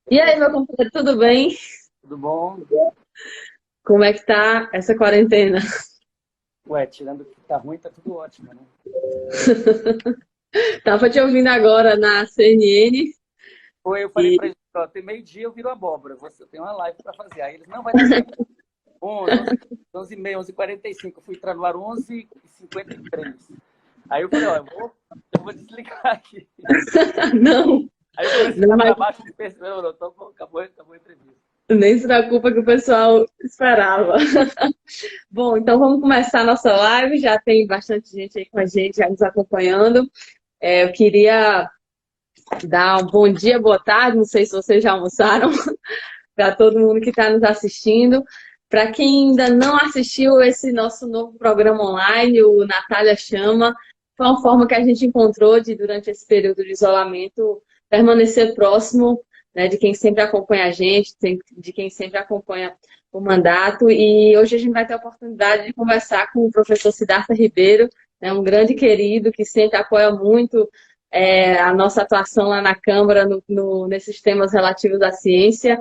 E aí, meu companheiro, tudo bem? Tudo bom? Como é que tá essa quarentena? Ué, tirando que tá ruim, tá tudo ótimo, né? Tava te ouvindo agora na CNN Foi, eu falei e pra eles, ó, tem meio-dia eu viro abóbora, você tem uma live pra fazer. Aí eles, não vai dar tempo. 11h30, 11h45, eu fui entrar no ar 11h53. Aí eu falei, ó, eu vou desligar aqui. não, Aí eu comecei a não, olhar mas pra baixo e pensei, não, tá bom, acabou a entrevista. nem se preocupa que o pessoal esperava. Bom, então vamos começar a nossa live. Já tem bastante gente aí com a gente, já nos acompanhando. Eu queria dar um bom dia, boa tarde, não sei se vocês já almoçaram, para todo mundo que está nos assistindo. Para quem ainda não assistiu esse nosso novo programa online, o Natália Chama, foi uma forma que a gente encontrou de, durante esse período de isolamento, permanecer próximo, né, de quem sempre acompanha a gente, de quem sempre acompanha o mandato. E hoje a gente vai ter a oportunidade de conversar com o professor Siddhartha Ribeiro, né, um grande querido que sempre apoia muito a nossa atuação lá na Câmara nesses temas relativos à ciência.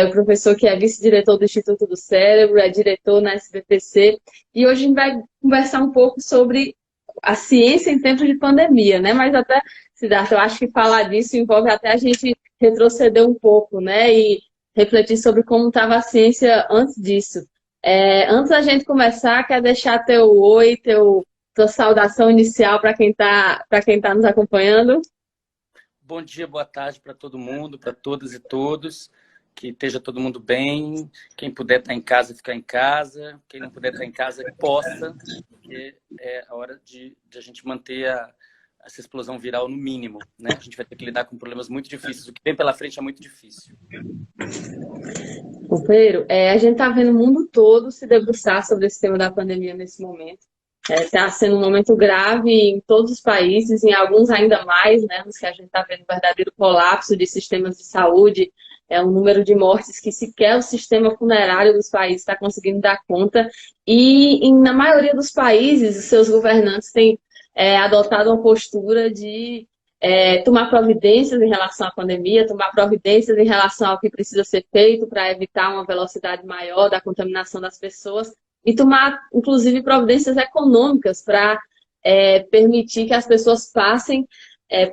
O professor que é vice-diretor do Instituto do Cérebro, é diretor na SBPC, e hoje a gente vai conversar um pouco sobre a ciência em tempos de pandemia, né? Mas até, Siddhartha, eu acho que falar disso envolve até a gente retroceder um pouco, né? E refletir sobre como estava a ciência antes disso. Antes da gente começar, quer deixar teu oi, tua saudação inicial para quem tá nos acompanhando? Bom dia, boa tarde para todo mundo, para todas e todos. Que esteja todo mundo bem. Quem puder estar em casa, ficar em casa. Quem não puder estar em casa, que possa, porque é a hora de a gente manter essa explosão viral no mínimo, né? A gente vai ter que lidar com problemas muito difíceis. O que vem pela frente é muito difícil. Companheiro, a gente está vendo o mundo todo se debruçar sobre esse tema da pandemia nesse momento. Está sendo um momento grave em todos os países, em alguns ainda mais, né, nos que a gente está vendo um verdadeiro colapso de sistemas de saúde, um número de mortes que sequer o sistema funerário dos países está conseguindo dar conta. E na maioria dos países, os seus governantes têm adotado uma postura de tomar providências em relação à pandemia, tomar providências em relação ao que precisa ser feito para evitar uma velocidade maior da contaminação das pessoas e tomar, inclusive, providências econômicas para permitir que as pessoas passem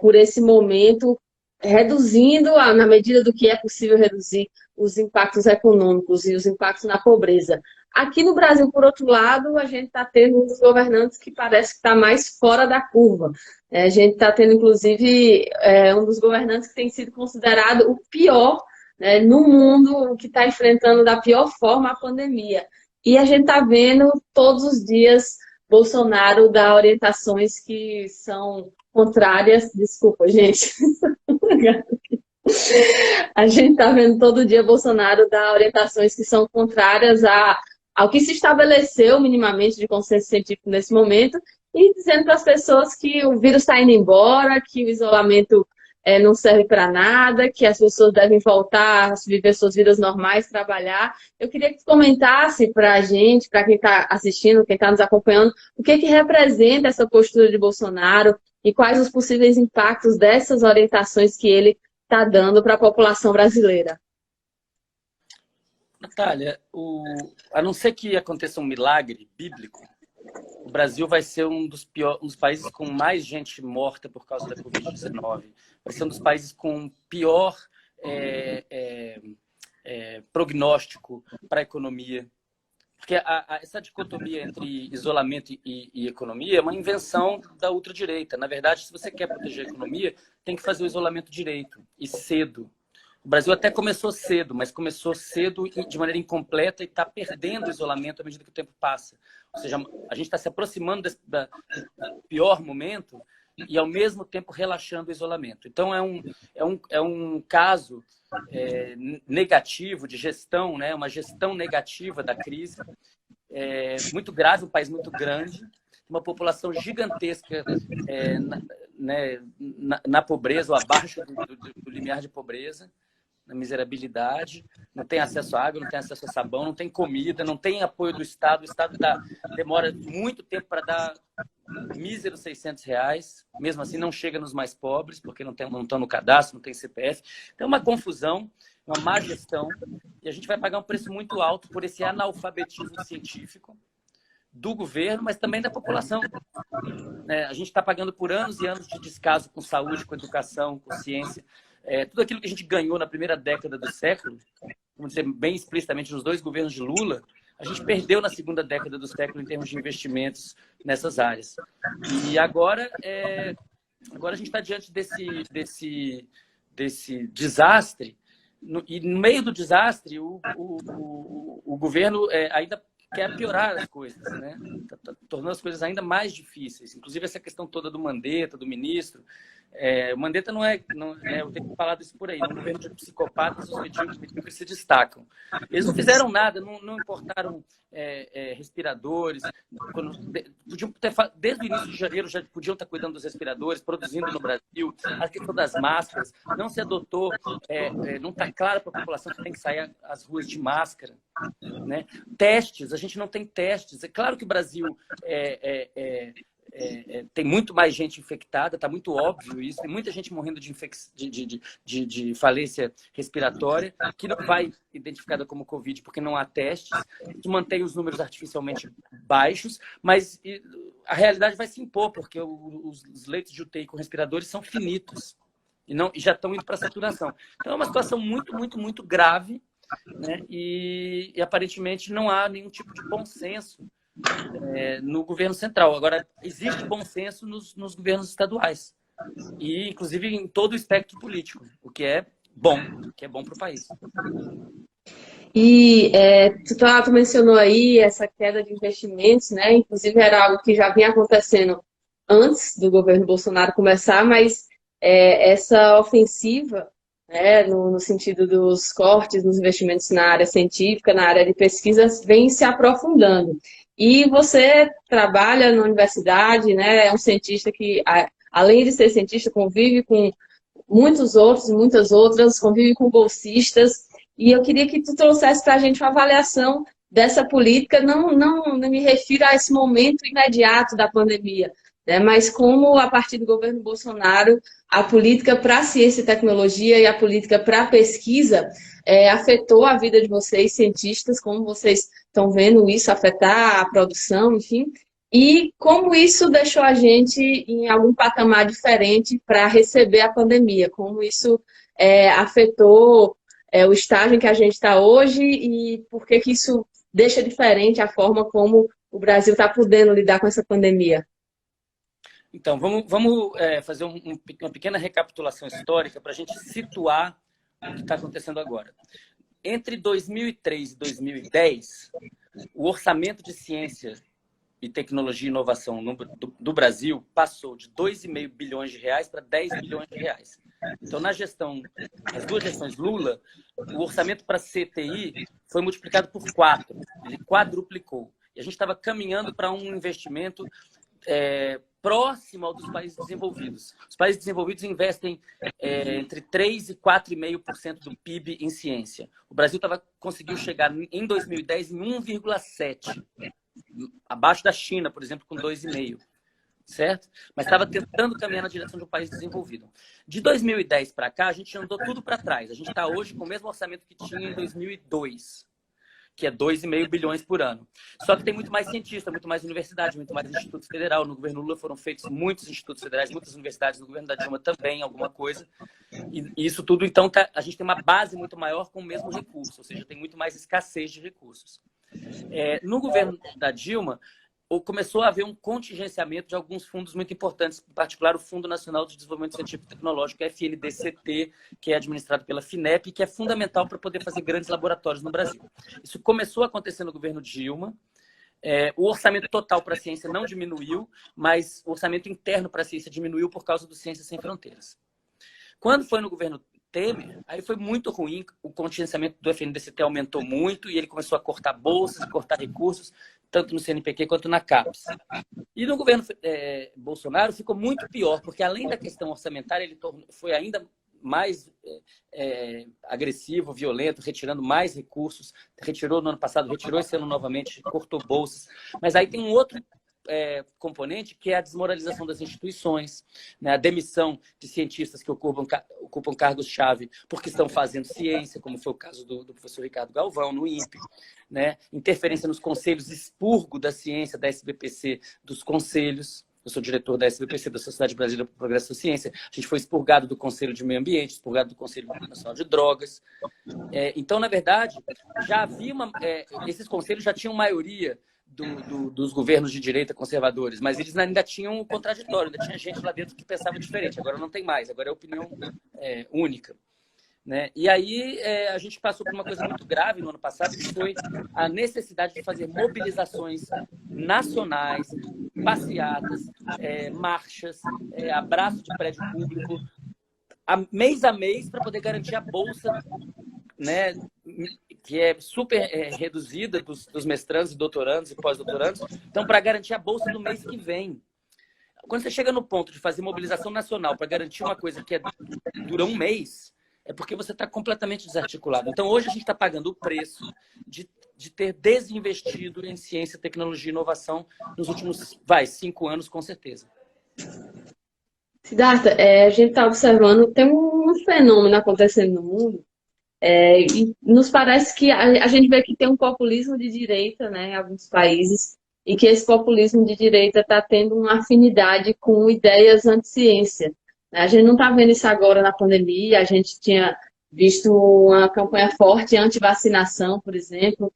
por esse momento, reduzindo, na medida do que é possível reduzir, os impactos econômicos e os impactos na pobreza. Aqui no Brasil, por outro lado, a gente está tendo um dos governantes que parece que está mais fora da curva. A gente está tendo, inclusive, um dos governantes que tem sido considerado o pior, né, no mundo, que está enfrentando da pior forma a pandemia. E a gente está vendo todos os dias Bolsonaro dar orientações que são contrárias. Desculpa, gente. A gente está vendo todo dia Bolsonaro dar orientações que são contrárias ao que se estabeleceu minimamente de consenso científico nesse momento e dizendo para as pessoas que o vírus está indo embora, que o isolamento não serve para nada, que as pessoas devem voltar a viver suas vidas normais, trabalhar. Eu queria que tu comentasse para a gente, para quem está assistindo, quem está nos acompanhando, o que representa essa postura de Bolsonaro e quais os possíveis impactos dessas orientações que ele está dando para a população brasileira. Natália, a não ser que aconteça um milagre bíblico, o Brasil vai ser um dos países com mais gente morta por causa da Covid-19. Vai ser um dos países com pior é, é, prognóstico para a economia. Porque essa dicotomia entre isolamento e economia é uma invenção da ultradireita. Na verdade, se você quer proteger a economia, tem que fazer o isolamento direito e cedo. O Brasil até começou cedo, mas começou cedo de maneira incompleta e está perdendo o isolamento à medida que o tempo passa. Ou seja, a gente está se aproximando do pior momento e, ao mesmo tempo, relaxando o isolamento. Então, é um caso negativo de gestão, né? Uma gestão negativa da crise, muito grave, um país muito grande, uma população gigantesca na pobreza ou abaixo do limiar de pobreza. na miserabilidade, não tem acesso à água, não tem acesso a sabão, não tem comida, não tem apoio do Estado. O Estado demora muito tempo para dar míseros R$ 600. Mesmo assim, não chega nos mais pobres, porque não estão no cadastro, não tem CPF. Então, é uma confusão, uma má gestão, e a gente vai pagar um preço muito alto por esse analfabetismo científico do governo, mas também da população. A gente está pagando por anos e anos de descaso com saúde, com educação, com ciência. Tudo aquilo que a gente ganhou na primeira década do século, vamos dizer bem explicitamente, nos 2 governos de Lula, a gente perdeu na segunda década do século em termos de investimentos nessas áreas. E agora a gente está diante desse desastre, e no meio do desastre, o governo ainda quer piorar as coisas, né? Tá tornando as coisas ainda mais difíceis. Inclusive essa questão toda do Mandetta, do ministro. O Mandetta não é, eu tenho que falar disso por aí, é um governo de psicopatas, os medíocres se destacam. Eles não fizeram nada, não importaram respiradores. Podiam desde o início de janeiro já podiam estar cuidando dos respiradores, produzindo no Brasil, a questão das máscaras, não se adotou, não está claro para a população que tem que sair às ruas de máscara. Né? Testes, a gente não tem testes. É claro que o Brasil tem muito mais gente infectada, está muito óbvio isso, tem muita gente morrendo de falência respiratória, que não vai identificada como Covid porque não há testes, que mantém os números artificialmente baixos, mas a realidade vai se impor, porque os leitos de UTI com respiradores são finitos e já estão indo para saturação. Então é uma situação muito, muito, muito grave, né? E aparentemente não há nenhum tipo de bom senso no governo central. Agora, existe bom senso nos governos estaduais e, inclusive, em todo o espectro político, o que é bom para o país. E tu mencionou aí essa queda de investimentos, né? Inclusive era algo que já vinha acontecendo antes do governo Bolsonaro começar, mas essa ofensiva, né, no sentido dos cortes nos investimentos na área científica, na área de pesquisa, vem se aprofundando. E você trabalha na universidade, né? É um cientista que, além de ser cientista, convive com muitos outros, muitas outras, convive com bolsistas. E eu queria que tu trouxesse para a gente uma avaliação dessa política, não me refiro a esse momento imediato da pandemia, né? Mas como, a partir do governo Bolsonaro, a política para a ciência e tecnologia e a política para a pesquisa afetou a vida de vocês, cientistas, como vocês estão vendo isso afetar a produção, enfim, e como isso deixou a gente em algum patamar diferente para receber a pandemia, como isso afetou o estágio em que a gente está hoje e por que isso deixa diferente a forma como o Brasil está podendo lidar com essa pandemia. Então, vamos fazer uma pequena recapitulação histórica para a gente situar o que está acontecendo agora. Entre 2003 e 2010, o orçamento de ciência e tecnologia e inovação do Brasil passou de 2,5 bilhões de reais para 10 bilhões de reais. Então, nas duas gestões Lula, o orçamento para CTI foi multiplicado por 4. Ele quadruplicou. E a gente estava caminhando para um investimento próximo ao dos países desenvolvidos. Os países desenvolvidos investem entre 3% e 4,5% do PIB em ciência. O Brasil conseguiu chegar em 2010 em 1,7%, abaixo da China, por exemplo, com 2,5%. Certo? Mas estava tentando caminhar na direção de um país desenvolvido. De 2010 para cá, a gente andou tudo para trás. A gente está hoje com o mesmo orçamento que tinha em 2002. Que é 2,5 bilhões por ano. Só que tem muito mais cientista, muito mais universidade, muito mais instituto federal. No governo Lula foram feitos muitos institutos federais, muitas universidades. No governo da Dilma também, alguma coisa. E isso tudo, então, a gente tem uma base muito maior com o mesmo recurso. Ou seja, tem muito mais escassez de recursos. No governo da Dilma, começou a haver um contingenciamento de alguns fundos muito importantes, em particular o Fundo Nacional de Desenvolvimento Científico e Tecnológico, FNDCT, que é administrado pela FINEP e que é fundamental para poder fazer grandes laboratórios no Brasil. Isso começou a acontecer no governo Dilma. O orçamento total para a ciência não diminuiu, mas o orçamento interno para a ciência diminuiu por causa do Ciências Sem Fronteiras. Quando foi no governo Temer, aí foi muito ruim, o contingenciamento do FNDCT aumentou muito e ele começou a cortar bolsas, cortar recursos, tanto no CNPq quanto na CAPES. E no governo Bolsonaro ficou muito pior, porque além da questão orçamentária, ele foi ainda mais agressivo, violento, retirando mais recursos. Retirou no ano passado, retirou esse ano novamente, cortou bolsas. Mas aí tem um outro componente, que é a desmoralização das instituições, né? A demissão de cientistas que ocupam cargos-chave porque estão fazendo ciência, como foi o caso do professor Ricardo Galvão, no INPE, né? Interferência nos conselhos, expurgo da ciência, da SBPC, dos conselhos. Eu sou diretor da SBPC, da Sociedade Brasileira para o Progresso da Ciência. A gente foi expurgado do Conselho de Meio Ambiente, expurgado do Conselho Nacional de Drogas. Então, na verdade, já havia esses conselhos já tinham maioria dos governos de direita conservadores, mas eles ainda tinham o contraditório, ainda tinha gente lá dentro que pensava diferente. Agora não tem mais, agora é opinião única. Né? E aí a gente passou por uma coisa muito grave no ano passado, que foi a necessidade de fazer mobilizações nacionais, passeatas, marchas, abraço de prédio público, mês a mês, para poder garantir a bolsa, né, que é super reduzida dos mestrandos e doutorandos e pós-doutorandos. Então, para garantir a bolsa do mês que vem. Quando você chega no ponto de fazer mobilização nacional para garantir uma coisa que dura um mês, é porque você está completamente desarticulado. Então, hoje a gente está pagando o preço de ter desinvestido em ciência, tecnologia e inovação nos últimos, 5 anos, com certeza. Siddhartha, a gente está observando, tem um fenômeno acontecendo no mundo, e nos parece que a gente vê que tem um populismo de direita, né, em alguns países, e que esse populismo de direita está tendo uma afinidade com ideias anti-ciência. A gente não está vendo isso agora na pandemia, a gente tinha visto uma campanha forte anti-vacinação, por exemplo,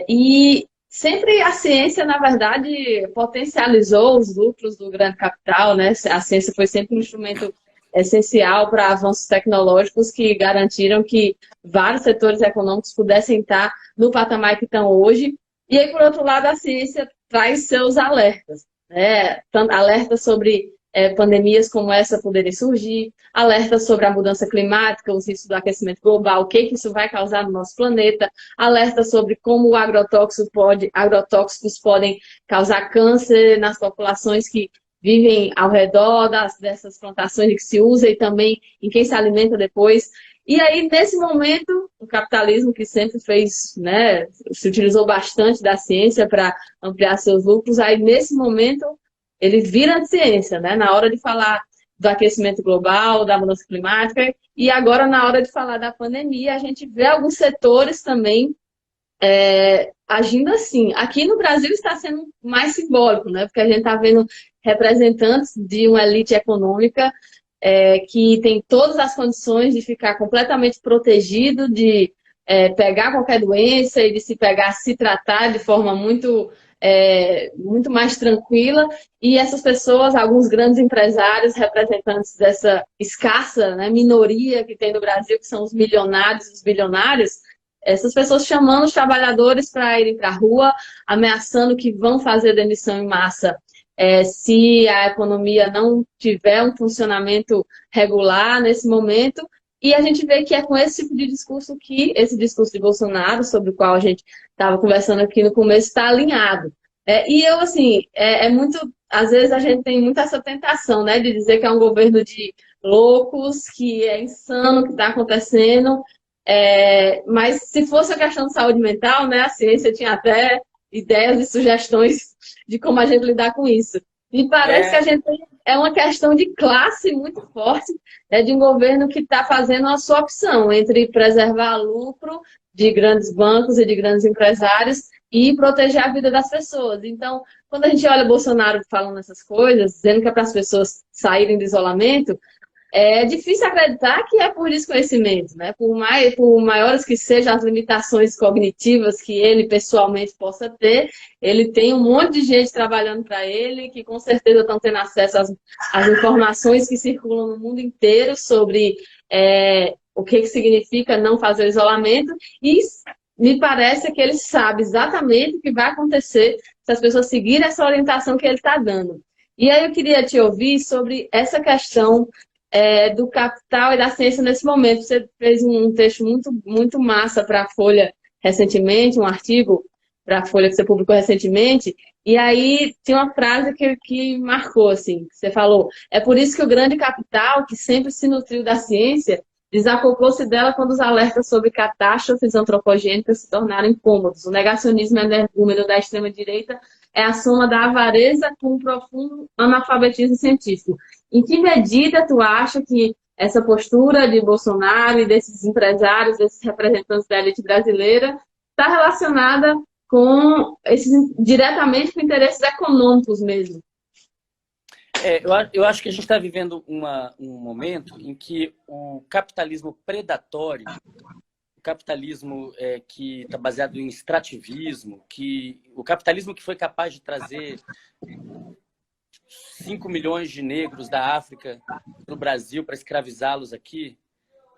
e sempre a ciência, na verdade, potencializou os lucros do grande capital, né? A ciência foi sempre um instrumento essencial para avanços tecnológicos que garantiram que vários setores econômicos pudessem estar no patamar que estão hoje. E aí, por outro lado, a ciência traz seus alertas, né? Alertas sobre pandemias como essa poderem surgir, alertas sobre a mudança climática, os riscos do aquecimento global, o que isso vai causar no nosso planeta, alertas sobre como agrotóxicos podem causar câncer nas populações que vivem ao redor dessas plantações que se usa e também em quem se alimenta depois. E aí, nesse momento, o capitalismo que sempre fez, né, se utilizou bastante da ciência para ampliar seus lucros, aí nesse momento ele vira de ciência, né? Na hora de falar do aquecimento global, da mudança climática, e agora na hora de falar da pandemia, a gente vê alguns setores também agindo assim. Aqui no Brasil está sendo mais simbólico, né? Porque a gente está vendo representantes de uma elite econômica que tem todas as condições de ficar completamente protegido, de pegar qualquer doença e de se tratar de forma muito mais tranquila, e essas pessoas, alguns grandes empresários, representantes dessa escassa, né, minoria que tem no Brasil, que são os milionários, os bilionários, essas pessoas chamando os trabalhadores para irem para a rua, ameaçando que vão fazer demissão em massa se a economia não tiver um funcionamento regular nesse momento. E a gente vê que é com esse tipo de discurso que esse discurso de Bolsonaro, sobre o qual a gente estava conversando aqui no começo, está alinhado. E eu, assim, muito... Às vezes a gente tem muito essa tentação, né, de dizer que é um governo de loucos, que é insano o que está acontecendo. Mas se fosse a questão de saúde mental, né, a ciência tinha até ideias e sugestões de como a gente lidar com isso. E parece que a gente é uma questão de classe muito forte, de um governo que está fazendo a sua opção entre preservar lucro de grandes bancos e de grandes empresários e proteger a vida das pessoas. Então, quando a gente olha Bolsonaro falando essas coisas, dizendo que é para as pessoas saírem do isolamento, é difícil acreditar que é por desconhecimento, né? Por maiores que sejam as limitações cognitivas que ele pessoalmente possa ter, ele tem um monte de gente trabalhando para ele, que com certeza estão tendo acesso às informações que circulam no mundo inteiro sobre o que significa não fazer o isolamento, e me parece que ele sabe exatamente o que vai acontecer se as pessoas seguirem essa orientação que ele está dando. E aí eu queria te ouvir sobre essa questão do capital e da ciência nesse momento. Você fez um texto muito, muito massa para a Folha recentemente, um artigo para a Folha que você publicou recentemente, e aí tem uma frase que marcou, assim, que você falou: é por isso que o grande capital, que sempre se nutriu da ciência, desacoplou-se dela quando os alertas sobre catástrofes antropogênicas se tornaram incômodos. O negacionismo energúmeno da extrema-direita é a soma da avareza com um profundo analfabetismo científico. Em que medida tu acha que essa postura de Bolsonaro e desses empresários, desses representantes da elite brasileira, está relacionada diretamente com interesses econômicos mesmo? Eu acho que a gente está vivendo um momento em que o capitalismo predatório, o capitalismo que está baseado em extrativismo, o capitalismo que foi capaz de trazer 5 milhões de negros da África para o Brasil para escravizá-los aqui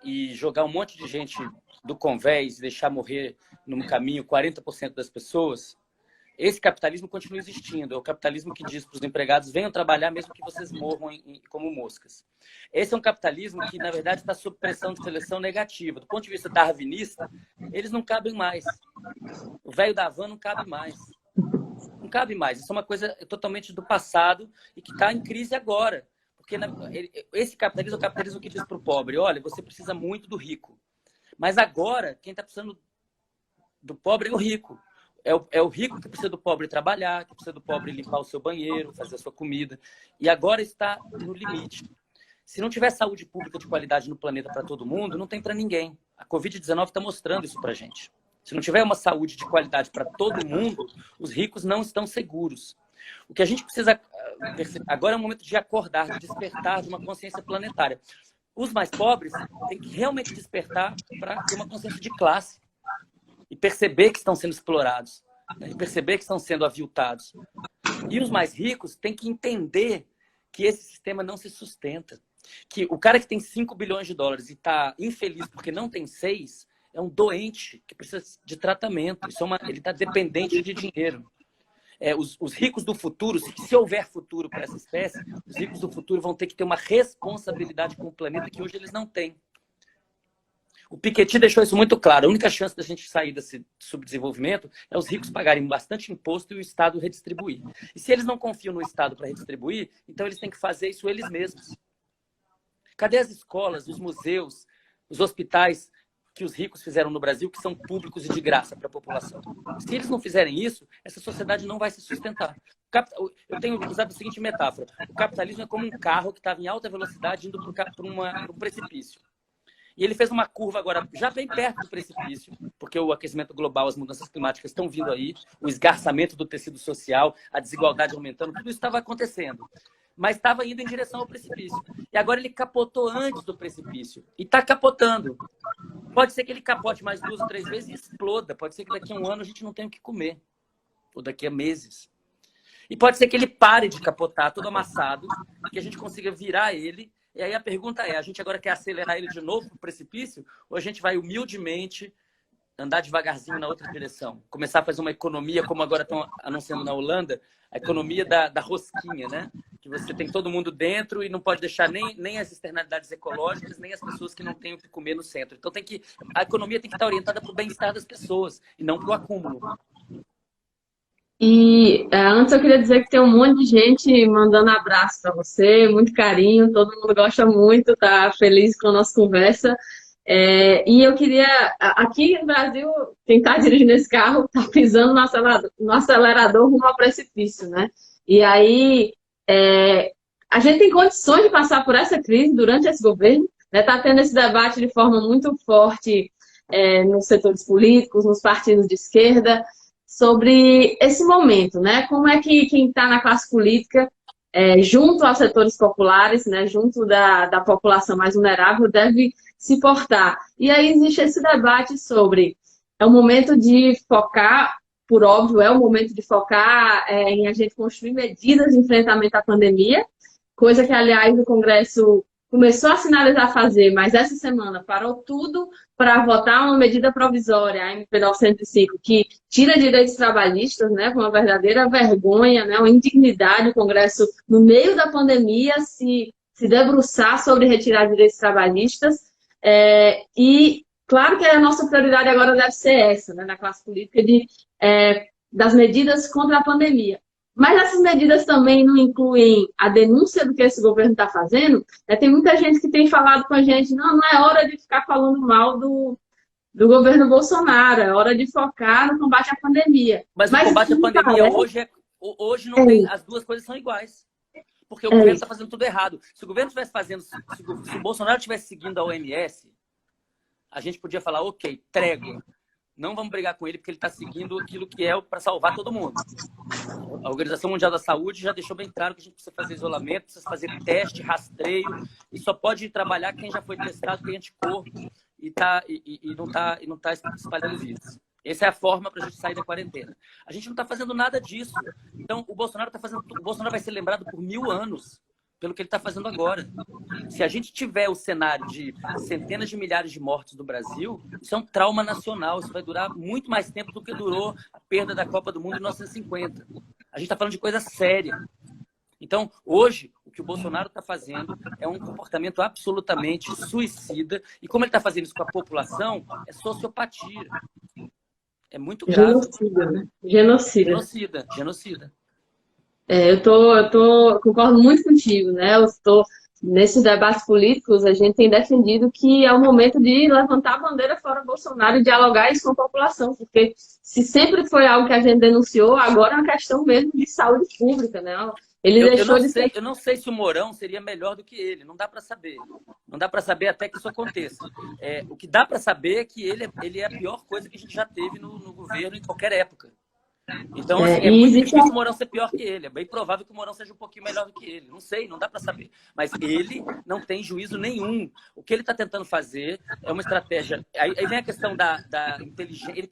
e jogar um monte de gente do convés e deixar morrer no caminho 40% das pessoas, esse capitalismo continua existindo. É o capitalismo que diz para os empregados: venham trabalhar mesmo que vocês morram como moscas. Esse é um capitalismo que, na verdade, está sob pressão de seleção negativa. Do ponto de vista darwinista, eles não cabem mais. O velho da van não cabe mais. Não cabe mais. Isso é uma coisa totalmente do passado e que está em crise agora. Porque esse capitalismo é o capitalismo que diz para o pobre: olha, você precisa muito do rico. Mas agora, quem está precisando do pobre é o rico. É o rico que precisa do pobre trabalhar, que precisa do pobre limpar o seu banheiro, fazer a sua comida. E agora está no limite. Se não tiver saúde pública de qualidade no planeta para todo mundo, não tem para ninguém. A Covid-19 está mostrando isso para a gente. Se não tiver uma saúde de qualidade para todo mundo, os ricos não estão seguros. O que a gente precisa perceber agora é o momento de acordar, de despertar de uma consciência planetária. Os mais pobres têm que realmente despertar para ter uma consciência de classe e perceber que estão sendo explorados, né? E perceber que estão sendo aviltados. E os mais ricos têm que entender que esse sistema não se sustenta. Que o cara que tem 5 bilhões de dólares e está infeliz porque não tem 6, é um doente que precisa de tratamento. Ele está dependente de dinheiro. Os ricos do futuro, se houver futuro para essa espécie, os ricos do futuro vão ter que ter uma responsabilidade com o planeta que hoje eles não têm. O Piketty deixou isso muito claro. A única chance da gente sair desse subdesenvolvimento é os ricos pagarem bastante imposto e o Estado redistribuir. E se eles não confiam no Estado para redistribuir, então eles têm que fazer isso eles mesmos. Cadê as escolas, os museus, os hospitais que os ricos fizeram no Brasil, que são públicos e de graça para a população? Se eles não fizerem isso, essa sociedade não vai se sustentar. Eu tenho usado a seguinte metáfora: o capitalismo é como um carro que estava em alta velocidade indo para um precipício. E ele fez uma curva agora, já bem perto do precipício, porque o aquecimento global, as mudanças climáticas estão vindo aí, o esgarçamento do tecido social, a desigualdade aumentando, tudo isso estava acontecendo. Mas estava indo em direção ao precipício. E agora ele capotou antes do precipício. E está capotando. Pode ser que ele capote mais 2 ou 3 vezes e exploda. Pode ser que daqui a um ano a gente não tenha o que comer. Ou daqui a meses. E pode ser que ele pare de capotar todo amassado, que a gente consiga virar ele. E aí a pergunta é: a gente agora quer acelerar ele de novo para o precipício? Ou a gente vai humildemente andar devagarzinho na outra direção? Começar a fazer uma economia, como agora estão anunciando na Holanda, a economia da rosquinha, né? Que você tem todo mundo dentro e não pode deixar nem as externalidades ecológicas, nem as pessoas que não têm o que comer no centro. Então a economia tem que estar orientada para o bem-estar das pessoas e não para o acúmulo. E antes eu queria dizer que tem um monte de gente mandando abraço para você, muito carinho, todo mundo gosta muito, tá feliz com a nossa conversa. E eu queria, aqui no Brasil, quem está dirigindo esse carro está pisando no acelerador rumo ao precipício, né? E aí a gente tem condições de passar por essa crise durante esse governo, né? Está tendo esse debate de forma muito forte nos setores políticos, nos partidos de esquerda, sobre esse momento, né? Como é que quem está na classe política, junto aos setores populares, né? Junto da população mais vulnerável, deve se portar. E aí existe esse debate sobre: é o momento de focar, por óbvio, é o momento de focar em a gente construir medidas de enfrentamento à pandemia, coisa que, aliás, o Congresso começou a sinalizar fazer, mas essa semana parou tudo para votar uma medida provisória, a MP 905, que tira direitos trabalhistas, né, com uma verdadeira vergonha, né, uma indignidade. O Congresso, no meio da pandemia, se debruçar sobre retirar direitos trabalhistas. E claro que a nossa prioridade agora deve ser essa, né, na classe política, de das medidas contra a pandemia. Mas essas medidas também não incluem a denúncia do que esse governo está fazendo. Tem muita gente que tem falado com a gente, não é hora de ficar falando mal do governo Bolsonaro, é hora de focar no combate à pandemia. Mas o combate à pandemia hoje não tem, as duas coisas são iguais. Porque o governo está fazendo tudo errado. Se o governo estivesse fazendo, se o Bolsonaro estivesse seguindo a OMS, a gente podia falar, ok, trégua. Não vamos brigar com ele porque ele está seguindo aquilo que é para salvar todo mundo. A Organização Mundial da Saúde já deixou bem claro que a gente precisa fazer isolamento, precisa fazer teste, rastreio, e só pode trabalhar quem já foi testado, tem anticorpo e não tá espalhando vírus. Essa é a forma para a gente sair da quarentena. A gente não está fazendo nada disso. Então, o Bolsonaro vai ser lembrado por 1000 anos pelo que ele está fazendo agora. Se a gente tiver o cenário de centenas de milhares de mortes no Brasil, isso é um trauma nacional. Isso vai durar muito mais tempo do que durou a perda da Copa do Mundo em 1950. A gente está falando de coisa séria. Então, hoje, o que o Bolsonaro está fazendo é um comportamento absolutamente suicida. E como ele está fazendo isso com a população, é sociopatia. É muito grave. Genocida, né? Genocida. Genocida. Concordo muito contigo, né? Nesses debates políticos, a gente tem defendido que é o momento de levantar a bandeira fora Bolsonaro e dialogar isso com a população, porque se sempre foi algo que a gente denunciou, agora é uma questão mesmo de saúde pública, né? Eu não sei se o Mourão seria melhor do que ele, não dá para saber. Não dá para saber até que isso aconteça. O que dá para saber é que ele é a pior coisa que a gente já teve no governo em qualquer época. Então, assim, é muito difícil o Mourão ser pior que ele. É bem provável que o Mourão seja um pouquinho melhor do que ele. Não sei, não dá para saber. Mas ele não tem juízo nenhum. O que ele está tentando fazer é uma estratégia... Aí vem a questão da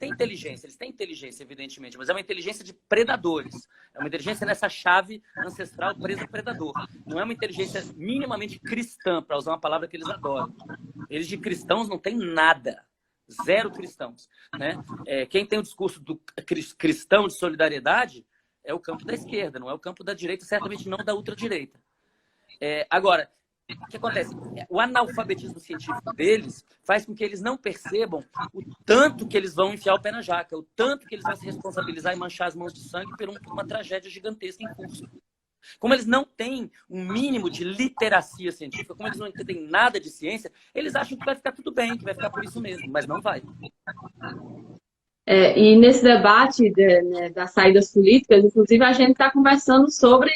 inteligência. Eles têm inteligência, evidentemente, mas é uma inteligência de predadores. É uma inteligência nessa chave ancestral preso-predador. Não é uma inteligência minimamente cristã, para usar uma palavra que eles adoram. Eles de cristãos não têm nada. Zero cristãos, né? Quem tem o discurso do cristão de solidariedade é o campo da esquerda, não é o campo da direita, certamente não da ultradireita. Agora, o que acontece? O analfabetismo científico deles faz com que eles não percebam o tanto que eles vão enfiar o pé na jaca, o tanto que eles vão se responsabilizar e manchar as mãos de sangue por uma tragédia gigantesca em curso. Como eles não têm um mínimo de literacia científica, como eles não entendem nada de ciência, eles acham que vai ficar tudo bem, que vai ficar por isso mesmo, mas não vai. E nesse debate das saídas políticas, inclusive, a gente está conversando sobre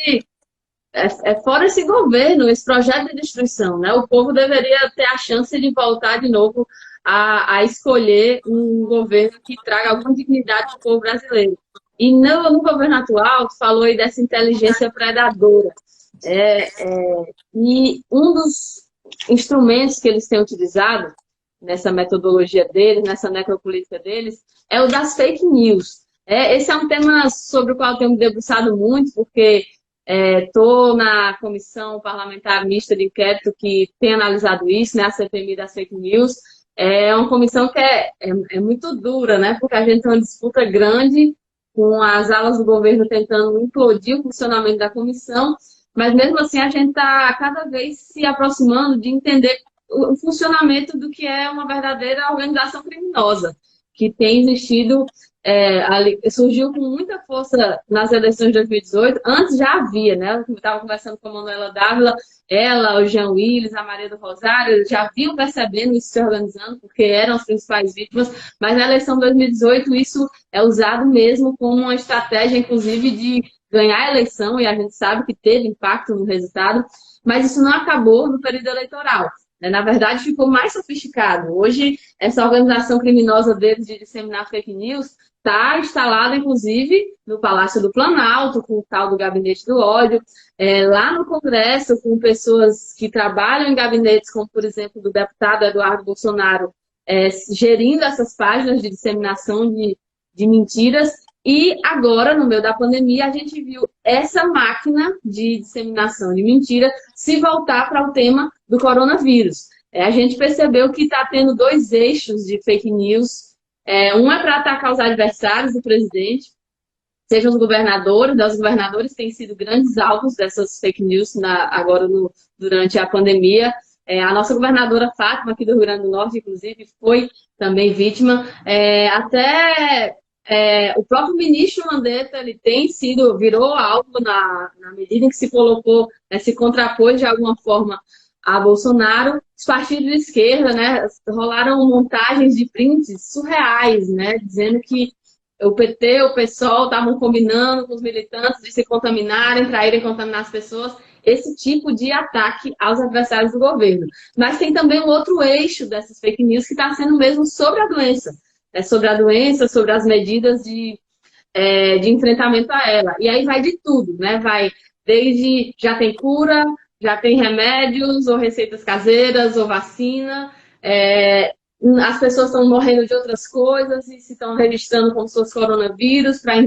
fora esse governo, esse projeto de destruição, né? O povo deveria ter a chance de voltar de novo a escolher um governo que traga alguma dignidade ao povo brasileiro. E no governo atual, tu falou aí dessa inteligência predadora. E um dos instrumentos que eles têm utilizado nessa metodologia deles, nessa necropolítica deles, é o das fake news. Esse é um tema sobre o qual eu tenho me debruçado muito, porque estou na comissão parlamentar mista de inquérito que tem analisado isso, né, a CPMI das fake news. É uma comissão que é muito dura, né, porque a gente tem uma disputa grande com as alas do governo tentando implodir o funcionamento da comissão, mas mesmo assim a gente está cada vez se aproximando de entender o funcionamento do que é uma verdadeira organização criminosa, que tem existido, surgiu com muita força nas eleições de 2018, antes já havia, né? Eu estava conversando com a Manuela Dávila, ela, o Jean Willis, a Maria do Rosário, já vinham percebendo isso se organizando, porque eram as principais vítimas, mas na eleição de 2018 isso é usado mesmo como uma estratégia, inclusive, de ganhar a eleição, e a gente sabe que teve impacto no resultado, mas isso não acabou no período eleitoral. Na verdade, ficou mais sofisticado. Hoje, essa organização criminosa deles de disseminar fake news está instalada, inclusive, no Palácio do Planalto, com o tal do Gabinete do Ódio, lá no Congresso, com pessoas que trabalham em gabinetes, como, por exemplo, do deputado Eduardo Bolsonaro, gerindo essas páginas de disseminação de mentiras. E agora, no meio da pandemia, a gente viu essa máquina de disseminação de mentira se voltar para o tema do coronavírus. A gente percebeu que está tendo dois eixos de fake news. Um é para atacar os adversários do presidente, sejam os governadores. Os governadores têm sido grandes alvos dessas fake news agora durante a pandemia. A nossa governadora Fátima, aqui do Rio Grande do Norte, inclusive, foi também vítima. Até o próprio ministro Mandetta, ele virou alvo na medida em que se colocou, se contrapôs de alguma forma a Bolsonaro. Os partidos de esquerda, né, rolaram montagens de prints surreais, né, dizendo que o PT, o PSOL estavam combinando com os militantes de se contaminarem, para irem contaminar as pessoas. Esse tipo de ataque aos adversários do governo. Mas tem também um outro eixo dessas fake news que está sendo mesmo sobre a doença. Sobre a doença, sobre as medidas de enfrentamento a ela. E aí vai de tudo, né? Vai desde já tem cura, já tem remédios, ou receitas caseiras, ou vacina. As pessoas estão morrendo de outras coisas e se estão registrando como se fosse coronavírus para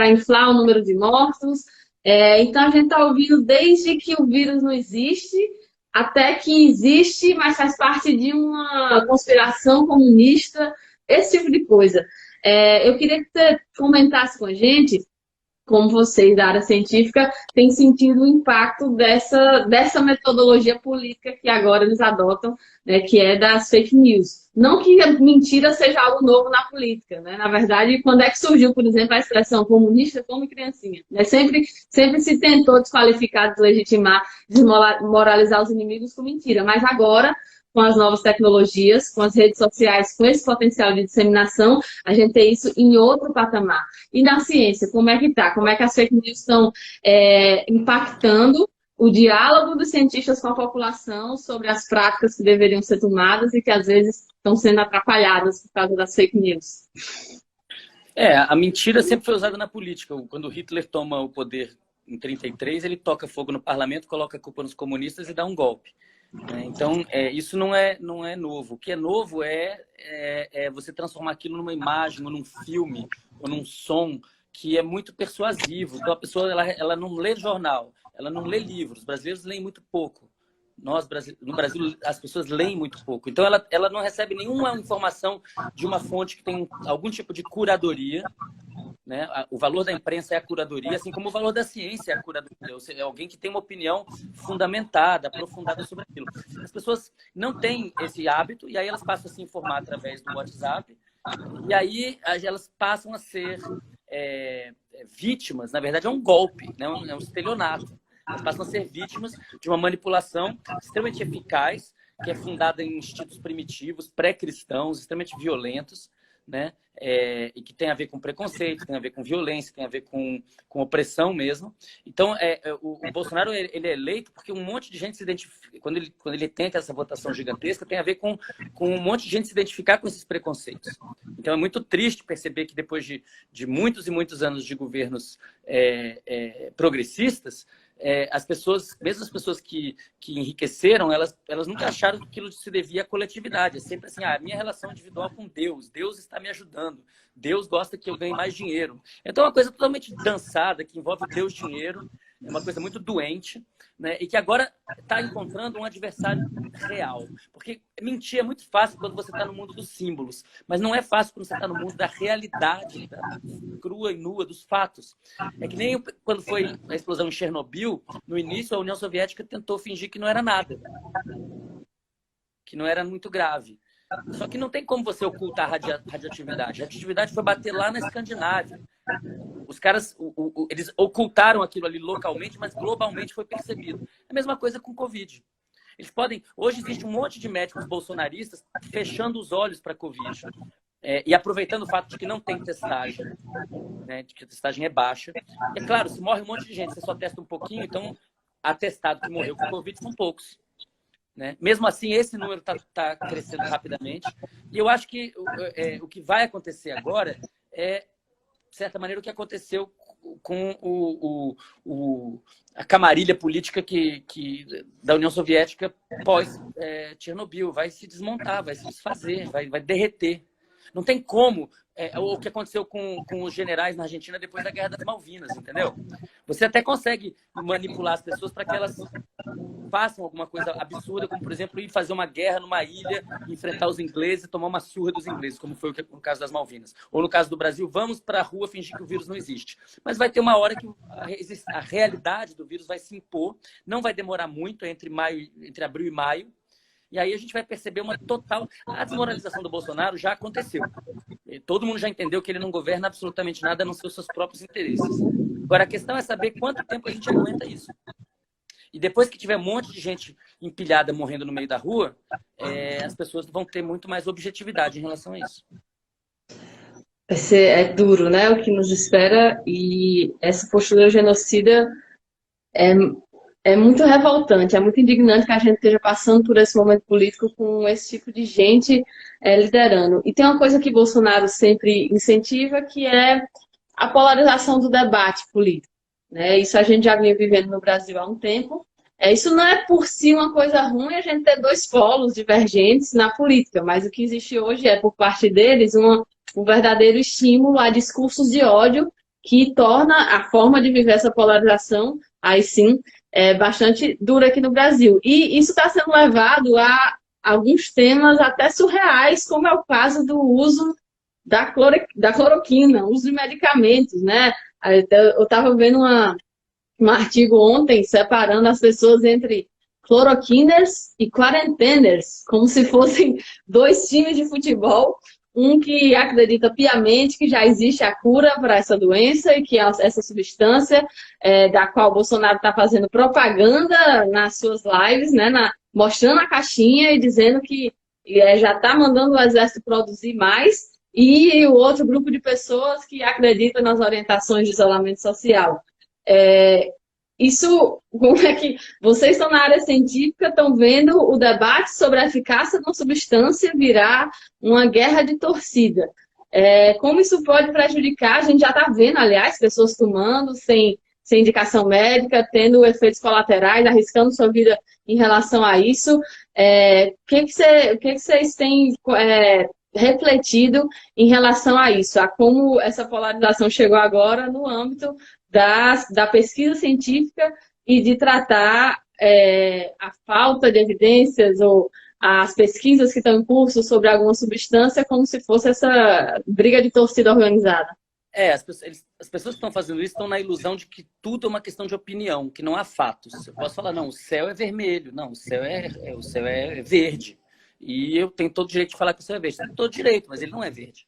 inflar o número de mortos. Então a gente está ouvindo desde que o vírus não existe até que existe, mas faz parte de uma conspiração comunista, esse tipo de coisa. Eu queria que você comentasse com a gente como vocês da área científica têm sentido o impacto dessa metodologia política que agora eles adotam, né, que é das fake news. Não que a mentira seja algo novo na política, né? Na verdade, quando é que surgiu, por exemplo, a expressão comunista como criancinha? Né? Sempre se tentou desqualificar, deslegitimar, desmoralizar os inimigos com mentira, mas agora, com as novas tecnologias, com as redes sociais, com esse potencial de disseminação, a gente tem isso em outro patamar. E na ciência, como é que está? Como é que as fake news estão impactando o diálogo dos cientistas com a população sobre as práticas que deveriam ser tomadas e que às vezes estão sendo atrapalhadas por causa das fake news? A mentira sempre foi usada na política. Quando Hitler toma o poder em 1933, ele toca fogo no parlamento, coloca a culpa nos comunistas e dá um golpe. Então, isso não é novo. O que é novo é você transformar aquilo numa imagem, ou num filme, ou num som que é muito persuasivo. Então, a pessoa ela não lê jornal, ela não lê livros. Os brasileiros leem muito pouco. No Brasil, as pessoas leem muito pouco. Então, ela não recebe nenhuma informação de uma fonte que tem algum tipo de curadoria. Né? O valor da imprensa é a curadoria, assim como o valor da ciência é a curadoria. Ou seja, é alguém que tem uma opinião fundamentada, aprofundada sobre aquilo. As pessoas não têm esse hábito e aí elas passam a se informar através do WhatsApp e aí elas passam a ser vítimas. Na verdade, é um golpe, né? É um estelionato. Elas passam a ser vítimas de uma manipulação extremamente eficaz, que é fundada em instintos primitivos, pré-cristãos, extremamente violentos, né? E que tem a ver com preconceito, tem a ver com violência, tem a ver com opressão mesmo. Então, o Bolsonaro ele é eleito porque um monte de gente se identifica, quando ele tenta essa votação gigantesca, tem a ver com um monte de gente se identificar com esses preconceitos. Então, é muito triste perceber que depois de muitos e muitos anos de governos progressistas, as pessoas, mesmo as pessoas que enriqueceram, elas nunca acharam que aquilo se devia à coletividade. É sempre assim, a minha relação individual com Deus, Deus está me ajudando, Deus gosta que eu ganhe mais dinheiro. Então é uma coisa totalmente dançada, que envolve Deus, dinheiro, é uma coisa muito doente, né? E que agora está encontrando um adversário real. Porque mentir é muito fácil quando você está no mundo dos símbolos, mas não é fácil quando você está no mundo da realidade, da crua e nua, dos fatos. É que nem quando foi a explosão em Chernobyl, no início a União Soviética tentou fingir que não era nada, que não era muito grave. Só que não tem como você ocultar a radioatividade. A radioatividade foi bater lá na Escandinávia. Os caras, eles ocultaram aquilo ali localmente, mas globalmente foi percebido. É a mesma coisa com o Covid. Eles podem... Hoje existe um monte de médicos bolsonaristas fechando os olhos para a Covid. E aproveitando o fato de que não tem testagem, né, de que a testagem é baixa. É claro, se morre um monte de gente, você só testa um pouquinho, então atestado que morreu com Covid são poucos. Né? Mesmo assim, esse número está crescendo rapidamente. E eu acho que o que vai acontecer agora é, de certa maneira, o que aconteceu com a camarilha política da União Soviética pós-Chernobyl. Vai se desmontar, vai se desfazer, vai derreter. Não tem como o que aconteceu com os generais na Argentina depois da Guerra das Malvinas, entendeu? Você até consegue manipular as pessoas para que elas façam alguma coisa absurda, como, por exemplo, ir fazer uma guerra numa ilha, enfrentar os ingleses e tomar uma surra dos ingleses, como foi no caso das Malvinas. Ou no caso do Brasil, vamos para a rua fingir que o vírus não existe. Mas vai ter uma hora que a realidade do vírus vai se impor, não vai demorar muito entre abril e maio, e aí a gente vai perceber uma total... A desmoralização do Bolsonaro já aconteceu. Todo mundo já entendeu que ele não governa absolutamente nada a não ser os seus próprios interesses. Agora, a questão é saber quanto tempo a gente aguenta isso. E depois que tiver um monte de gente empilhada morrendo no meio da rua, as pessoas vão ter muito mais objetividade em relação a isso. É duro, né, o que nos espera, e essa postura genocida é, é muito revoltante, é muito indignante que a gente esteja passando por esse momento político com esse tipo de gente liderando. E tem uma coisa que Bolsonaro sempre incentiva, que é a polarização do debate político, né? Isso a gente já vinha vivendo no Brasil há um tempo. Isso não é por si uma coisa ruim a gente ter dois polos divergentes na política, mas o que existe hoje é, por parte deles, um verdadeiro estímulo a discursos de ódio que torna a forma de viver essa polarização, aí sim, bastante dura aqui no Brasil. E isso está sendo levado a alguns temas até surreais, como é o caso do uso da cloroquina, uso de medicamentos, né? Eu estava vendo um artigo ontem separando as pessoas entre cloroquiners e quarenteners, como se fossem dois times de futebol, um que acredita piamente que já existe a cura para essa doença e que essa substância da qual o Bolsonaro está fazendo propaganda nas suas lives, né, mostrando a caixinha e dizendo que já está mandando o exército produzir mais, e o outro grupo de pessoas que acreditam nas orientações de isolamento social. Isso, como é que vocês estão na área científica, estão vendo o debate sobre a eficácia de uma substância virar uma guerra de torcida. Como isso pode prejudicar? A gente já está vendo, aliás, pessoas tomando sem indicação médica, tendo efeitos colaterais, arriscando sua vida em relação a isso. O que vocês têm refletido em relação a isso, a como essa polarização chegou agora no âmbito da pesquisa científica e de tratar a falta de evidências ou as pesquisas que estão em curso sobre alguma substância como se fosse essa briga de torcida organizada? As pessoas que estão fazendo isso estão na ilusão de que tudo é uma questão de opinião, que não há fatos. Eu posso falar, não, o céu é vermelho, não, o céu é verde. E eu tenho todo o direito de falar que o céu é verde. Tem todo direito, mas ele não é verde.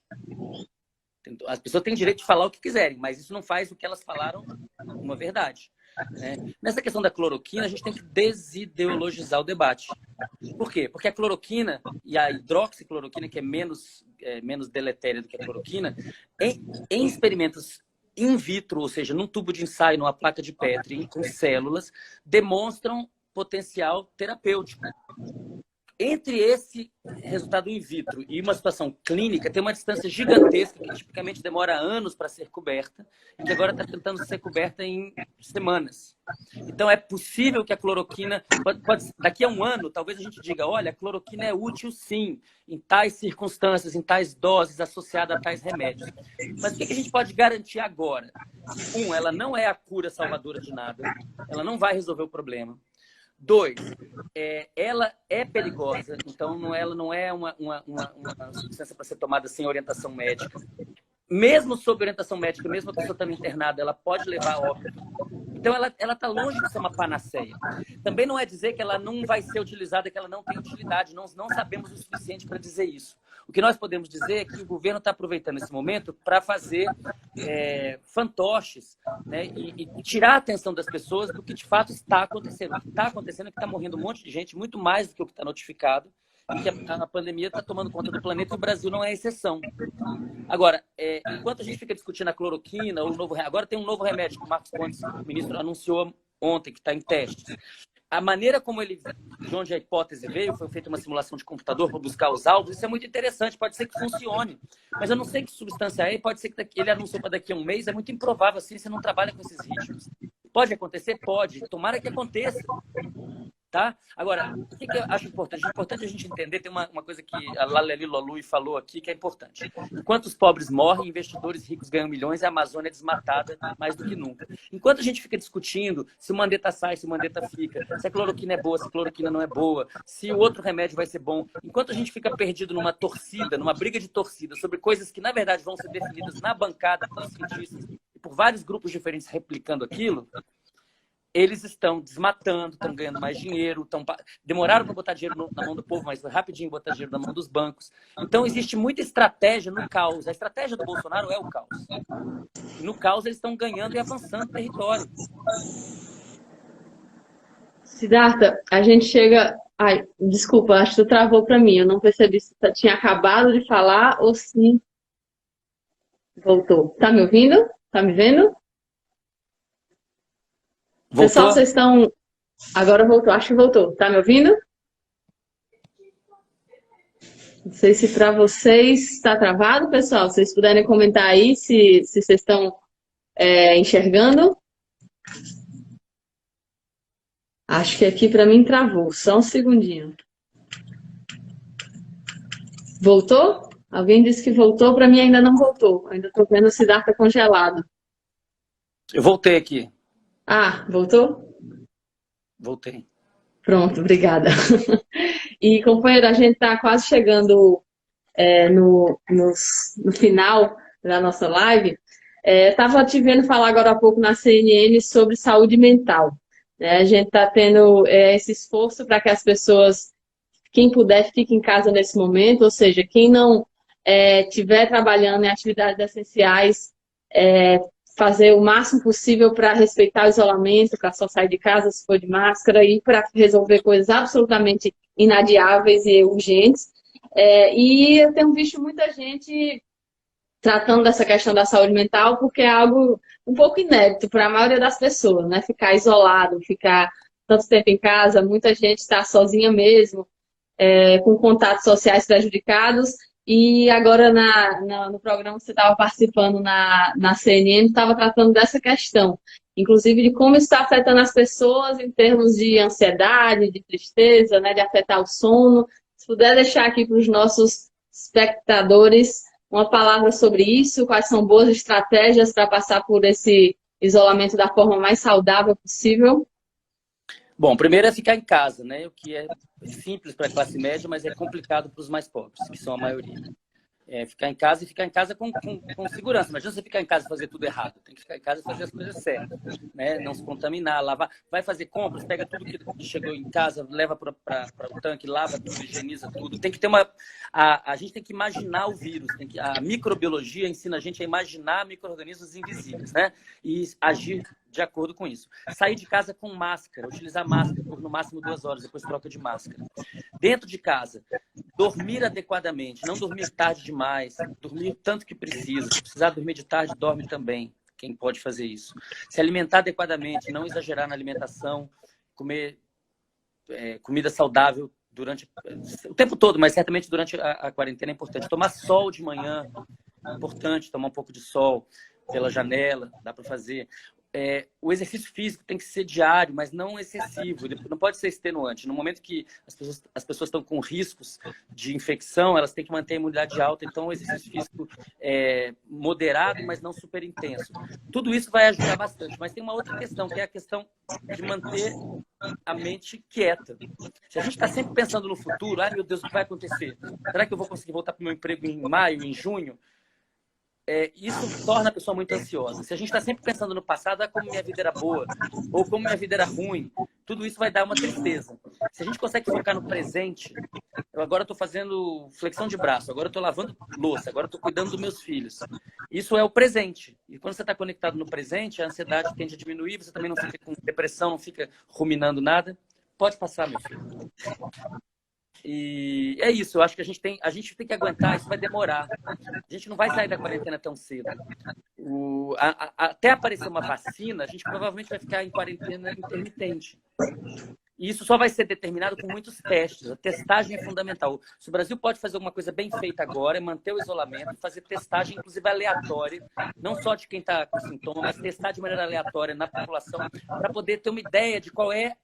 As pessoas têm direito de falar o que quiserem, mas isso não faz o que elas falaram uma verdade. Né? Nessa questão da cloroquina, a gente tem que desideologizar o debate. Por quê? Porque a cloroquina e a hidroxicloroquina, que é menos deletéria do que a cloroquina, em experimentos in vitro, ou seja, num tubo de ensaio, numa placa de Petri, com células, demonstram potencial terapêutico. Entre esse resultado in vitro e uma situação clínica, tem uma distância gigantesca que tipicamente demora anos para ser coberta e que agora está tentando ser coberta em semanas. Então, é possível que a cloroquina, daqui a um ano, talvez a gente diga, olha, a cloroquina é útil sim, em tais circunstâncias, em tais doses, associada a tais remédios. Mas o que a gente pode garantir agora? Ela não é a cura salvadora de nada, ela não vai resolver o problema. 2, ela é perigosa, então ela não é uma substância para ser tomada sem orientação médica. Mesmo sob orientação médica, mesmo a pessoa estando internada, ela pode levar a óbito. Então, ela está longe de ser uma panaceia. Também não é dizer que ela não vai ser utilizada, que ela não tem utilidade. Não sabemos o suficiente para dizer isso. O que nós podemos dizer é que o governo está aproveitando esse momento para fazer fantoches, né, e tirar a atenção das pessoas do que de fato está acontecendo. O que está acontecendo é que está morrendo um monte de gente, muito mais do que o que está notificado, e que a pandemia está tomando conta do planeta e o Brasil não é exceção. Agora, enquanto a gente fica discutindo a cloroquina, agora tem um novo remédio que o Marcos Pontes, o ministro, anunciou ontem, que está em testes. A maneira como de onde a hipótese veio, foi feita uma simulação de computador para buscar os alvos, isso é muito interessante, pode ser que funcione. Mas eu não sei que substância é, pode ser que ele anunciou para daqui a um mês, é muito improvável, assim, você não trabalha com esses ritmos. Pode acontecer? Pode. Tomara que aconteça. Tá? Agora, o que eu acho importante? É importante a gente entender, tem uma coisa que a Laleli Lolui falou aqui que é importante. Enquanto os pobres morrem, investidores ricos ganham milhões, a Amazônia é desmatada mais do que nunca. Enquanto a gente fica discutindo se o Mandetta sai, se o Mandetta fica, se a cloroquina é boa, se a cloroquina não é boa, se o outro remédio vai ser bom, enquanto a gente fica perdido numa torcida, numa briga de torcida, sobre coisas que, na verdade, vão ser definidas na bancada por cientistas e por vários grupos diferentes replicando aquilo, eles estão desmatando, estão ganhando mais dinheiro, demoraram para botar dinheiro na mão do povo, mas foi rapidinho botar dinheiro na mão dos bancos. Então, existe muita estratégia no caos. A estratégia do Bolsonaro é o caos. No caos, eles estão ganhando e avançando o território. Siddhartha, a gente chega... Ai, desculpa, acho que tu travou para mim. Eu não percebi se tu tinha acabado de falar ou se voltou. Tá me ouvindo? Tá me vendo? Voltou? Pessoal, vocês estão... Agora voltou, acho que voltou. Tá me ouvindo? Não sei se para vocês está travado, pessoal. Se vocês puderem comentar aí se vocês estão enxergando. Acho que aqui para mim travou. Só um segundinho. Voltou? Alguém disse que voltou, para mim ainda não voltou. Ainda estou vendo o Siddhartha congelado. Eu voltei aqui. Ah, voltou? Voltei. Pronto, obrigada. E, companheiro, a gente está quase chegando no final da nossa live. Estava te vendo falar agora há pouco na CNN sobre saúde mental. A gente está tendo esse esforço para que as pessoas, quem puder, fique em casa nesse momento, ou seja, quem não estiver trabalhando em atividades essenciais, fazer o máximo possível para respeitar o isolamento, para só sair de casa se for de máscara e para resolver coisas absolutamente inadiáveis e urgentes. E eu tenho visto muita gente tratando dessa questão da saúde mental porque é algo um pouco inédito para a maioria das pessoas, né? Ficar isolado, ficar tanto tempo em casa, muita gente está sozinha mesmo, com contatos sociais prejudicados. E agora no programa que você estava participando na CNN, estava tratando dessa questão, inclusive de como isso está afetando as pessoas em termos de ansiedade, de tristeza, né, de afetar o sono. Se puder deixar aqui para os nossos espectadores uma palavra sobre isso, quais são boas estratégias para passar por esse isolamento da forma mais saudável possível. Bom, primeiro é ficar em casa, né? O que é simples para a classe média, mas é complicado para os mais pobres, que são a maioria. Ficar em casa e ficar em casa com segurança. Imagina você ficar em casa e fazer tudo errado. Tem que ficar em casa e fazer as coisas certas, né? Não se contaminar, lavar. Vai fazer compras, pega tudo que chegou em casa, leva para o tanque, lava tudo, higieniza tudo. Tem que ter a gente tem que imaginar o vírus. A microbiologia ensina a gente a imaginar micro-organismos invisíveis, né? E agir de acordo com isso. Sair de casa com máscara, utilizar máscara por no máximo 2 horas, depois troca de máscara. Dentro de casa, dormir adequadamente, não dormir tarde demais, dormir tanto que precisa. Se precisar dormir de tarde, dorme também. Quem pode fazer isso? Se alimentar adequadamente, não exagerar na alimentação, comer comida saudável durante o tempo todo, mas certamente durante a quarentena é importante. Tomar sol de manhã, é importante tomar um pouco de sol pela janela, dá para fazer. O exercício físico tem que ser diário, mas não excessivo. Ele não pode ser extenuante. No momento que as pessoas estão com riscos de infecção, elas têm que manter a imunidade alta. Então, o exercício físico é moderado, mas não super intenso. Tudo isso vai ajudar bastante. Mas tem uma outra questão, que é a questão de manter a mente quieta. Se a gente está sempre pensando no futuro, ai meu Deus, o que vai acontecer? Será que eu vou conseguir voltar para o meu emprego em maio, em junho? Isso torna a pessoa muito ansiosa. Se a gente está sempre pensando no passado, como minha vida era boa, ou como minha vida era ruim, tudo isso vai dar uma tristeza. Se a gente consegue focar no presente, eu agora estou fazendo flexão de braço, agora estou lavando louça, agora estou cuidando dos meus filhos. Isso é o presente. E quando você está conectado no presente, a ansiedade tende a diminuir, você também não fica com depressão, não fica ruminando nada. Pode passar, meu filho. E é isso, eu acho que a gente tem que aguentar, isso vai demorar. A gente não vai sair da quarentena tão cedo. Até aparecer uma vacina, a gente provavelmente vai ficar em quarentena intermitente. E isso só vai ser determinado com muitos testes. A testagem é fundamental. Se o Brasil pode fazer alguma coisa bem feita agora, é manter o isolamento, fazer testagem, inclusive aleatória, não só de quem está com sintoma, mas testar de maneira aleatória na população, para poder ter uma ideia de qual é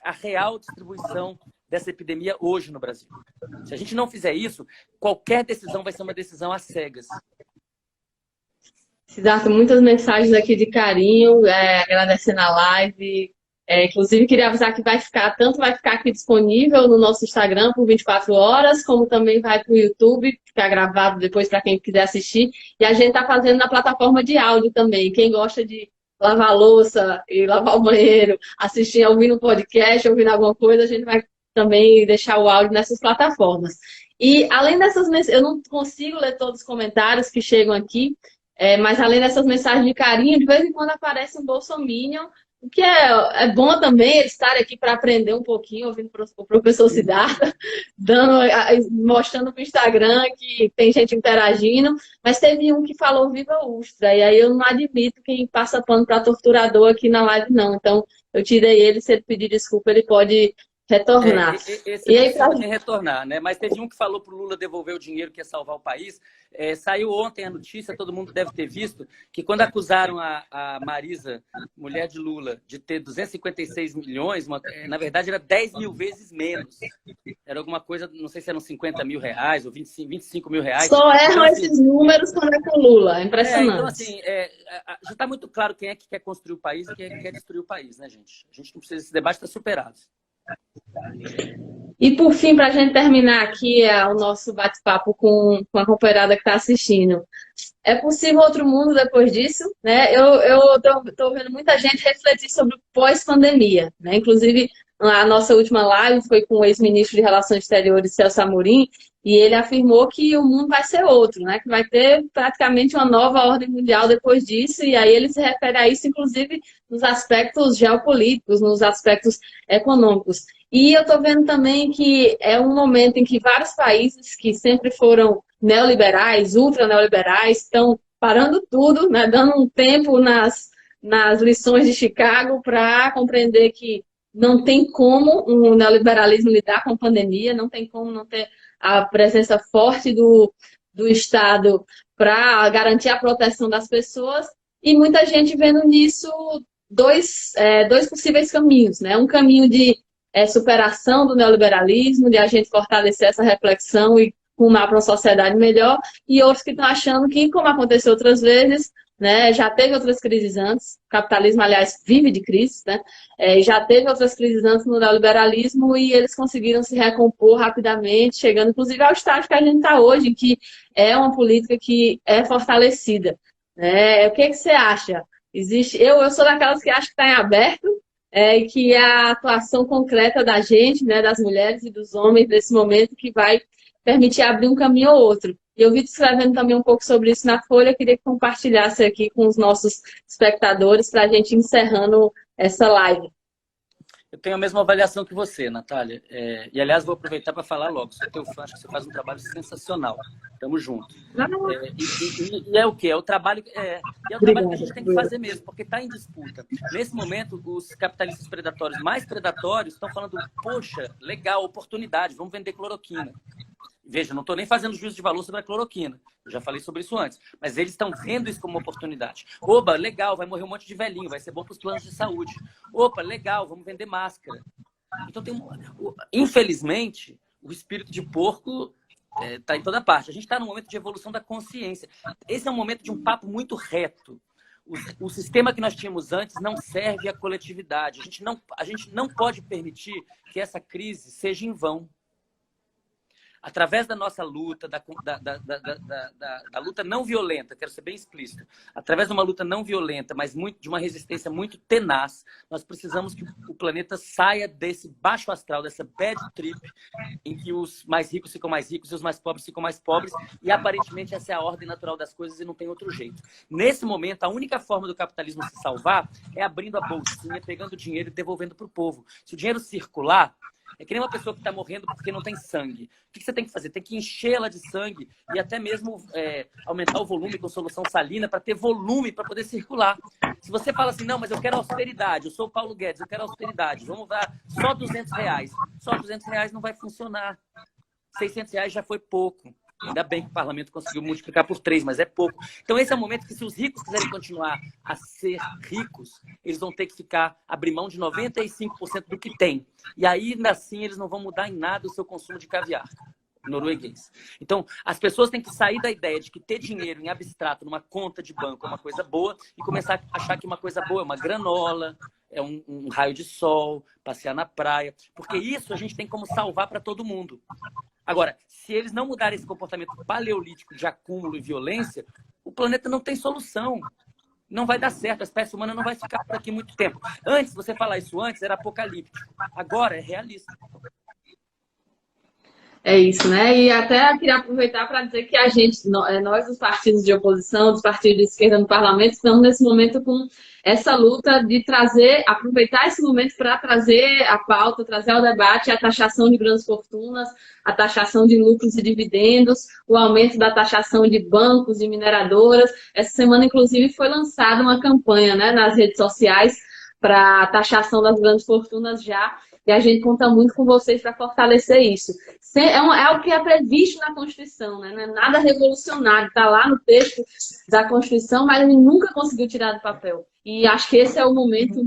a real distribuição dessa epidemia hoje no Brasil. Se a gente não fizer isso, qualquer decisão vai ser uma decisão às cegas. Siddhartha, muitas mensagens aqui de carinho, agradecendo a live. Inclusive, queria avisar que vai ficar aqui disponível no nosso Instagram por 24 horas, como também vai para o YouTube, ficar gravado depois para quem quiser assistir. E a gente está fazendo na plataforma de áudio também. Quem gosta de lavar a louça e lavar o banheiro, assistir, ouvindo um podcast, ouvindo alguma coisa, a gente vai também deixar o áudio nessas plataformas. E além dessas mensagens, eu não consigo ler todos os comentários que chegam aqui, mas além dessas mensagens de carinho, de vez em quando aparece um bolsominion, o que é bom também eles estarem aqui para aprender um pouquinho, ouvindo o professor Siddhartha, mostrando para o Instagram que tem gente interagindo, mas teve um que falou Viva Ustra, e aí eu não admito quem passa pano para torturador aqui na live, não. Então, eu tirei ele, se ele pedir desculpa, ele pode retornar. Esse não precisa nem retornar, né? Mas teve um que falou para o Lula devolver o dinheiro que ia salvar o país. Saiu ontem a notícia, todo mundo deve ter visto, que quando acusaram a Marisa, mulher de Lula, de ter 256 milhões, na verdade era 10 mil vezes menos. Era alguma coisa, não sei se eram 50 mil reais ou 25 mil reais. Só erram então, esses números quando é com o Lula, é impressionante. Então, assim, já está muito claro quem é que quer construir o país e quem é que quer destruir o país, né, gente? A gente não precisa, esse debate está superado. E por fim, para a gente terminar aqui o nosso bate-papo com a companheirada que está assistindo, é possível outro mundo depois disso? Né? Eu estou vendo muita gente refletir sobre o pós-pandemia. Né? Inclusive, a nossa última live foi com o ex-ministro de Relações Exteriores, Celso Amorim, e ele afirmou que o mundo vai ser outro, né? Que vai ter praticamente uma nova ordem mundial depois disso, e aí ele se refere a isso, inclusive, nos aspectos geopolíticos, nos aspectos econômicos. E eu estou vendo também que é um momento em que vários países que sempre foram neoliberais, ultra-neoliberais, estão parando tudo, né? Dando um tempo nas lições de Chicago para compreender que não tem como um neoliberalismo lidar com a pandemia, não tem como não ter a presença forte do Estado para garantir a proteção das pessoas, e muita gente vendo nisso dois possíveis caminhos, né? Um caminho de superação do neoliberalismo, de a gente fortalecer essa reflexão e rumar para uma sociedade melhor, e outros que estão achando que, como aconteceu outras vezes, né, já teve outras crises antes, o capitalismo, aliás, vive de crises, né, já teve outras crises antes no neoliberalismo e eles conseguiram se recompor rapidamente, chegando inclusive ao estágio que a gente está hoje, que é uma política que é fortalecida. Né? O que você acha? Eu sou daquelas que acho que está em aberto, e que é a atuação concreta da gente, né, das mulheres e dos homens nesse momento que vai permitir abrir um caminho ou outro. Eu vi escrevendo também um pouco sobre isso na Folha, queria que compartilhasse aqui com os nossos espectadores para a gente ir encerrando essa live. Eu tenho a mesma avaliação que você, Natália. E, aliás, vou aproveitar para falar logo. Sou teu fã, acho que você faz um trabalho sensacional. Tamo junto. E é o quê? É o trabalho, é o trabalho que a gente tem que fazer mesmo, porque está em disputa. Nesse momento, os capitalistas predatórios mais predatórios estão falando, poxa, legal, oportunidade, vamos vender cloroquina. Veja, não estou nem fazendo juízo de valor sobre a cloroquina. Eu já falei sobre isso antes. Mas eles estão vendo isso como uma oportunidade. Opa, legal, vai morrer um monte de velhinho, vai ser bom para os planos de saúde. Opa, legal, vamos vender máscara. Então, infelizmente, o espírito de porco está em toda parte. A gente está num momento de evolução da consciência. Esse é um momento de um papo muito reto. O sistema que nós tínhamos antes não serve à coletividade. A gente não pode permitir que essa crise seja em vão. Através da nossa luta, da luta não violenta, quero ser bem explícito, através de uma luta não violenta, mas de uma resistência muito tenaz, nós precisamos que o planeta saia desse baixo astral, dessa bad trip, em que os mais ricos ficam mais ricos e os mais pobres ficam mais pobres, e aparentemente essa é a ordem natural das coisas e não tem outro jeito. Nesse momento, a única forma do capitalismo se salvar é abrindo a bolsinha, pegando o dinheiro e devolvendo para o povo. Se o dinheiro circular, é que nem uma pessoa que está morrendo porque não tem sangue. O que você tem que fazer? Tem que enchê-la de sangue e até mesmo aumentar o volume com solução salina para ter volume para poder circular. Se você fala assim, não, mas eu quero austeridade, eu sou o Paulo Guedes, eu quero austeridade, vamos dar só R$200. Só R$200 não vai funcionar. R$600 já foi pouco. Ainda bem que o parlamento conseguiu multiplicar por 3, mas é pouco. Então esse é o momento que, se os ricos quiserem continuar a ser ricos, eles vão ter que abrir mão de 95% do que tem. E ainda assim eles não vão mudar em nada o seu consumo de caviar norueguês. Então, as pessoas têm que sair da ideia de que ter dinheiro em abstrato numa conta de banco é uma coisa boa e começar a achar que uma coisa boa é uma granola, é um raio de sol, passear na praia. Porque isso a gente tem como salvar para todo mundo. Agora, se eles não mudarem esse comportamento paleolítico de acúmulo e violência, o planeta não tem solução. Não vai dar certo, a espécie humana não vai ficar por aqui muito tempo. Antes, você falar isso antes, era apocalíptico. Agora é realista. É isso, né? E até queria aproveitar para dizer que a gente, nós, os partidos de oposição, dos partidos de esquerda no parlamento, estamos nesse momento com essa luta de trazer, aproveitar esse momento para trazer a pauta, trazer ao debate a taxação de grandes fortunas, a taxação de lucros e dividendos, o aumento da taxação de bancos e mineradoras. Essa semana, inclusive, foi lançada uma campanha, né, nas redes sociais para a taxação das grandes fortunas já. E a gente conta muito com vocês para fortalecer isso. É o que é previsto na Constituição, né? Não é nada revolucionário. Está lá no texto da Constituição, mas ele nunca conseguiu tirar do papel. E acho que esse é o momento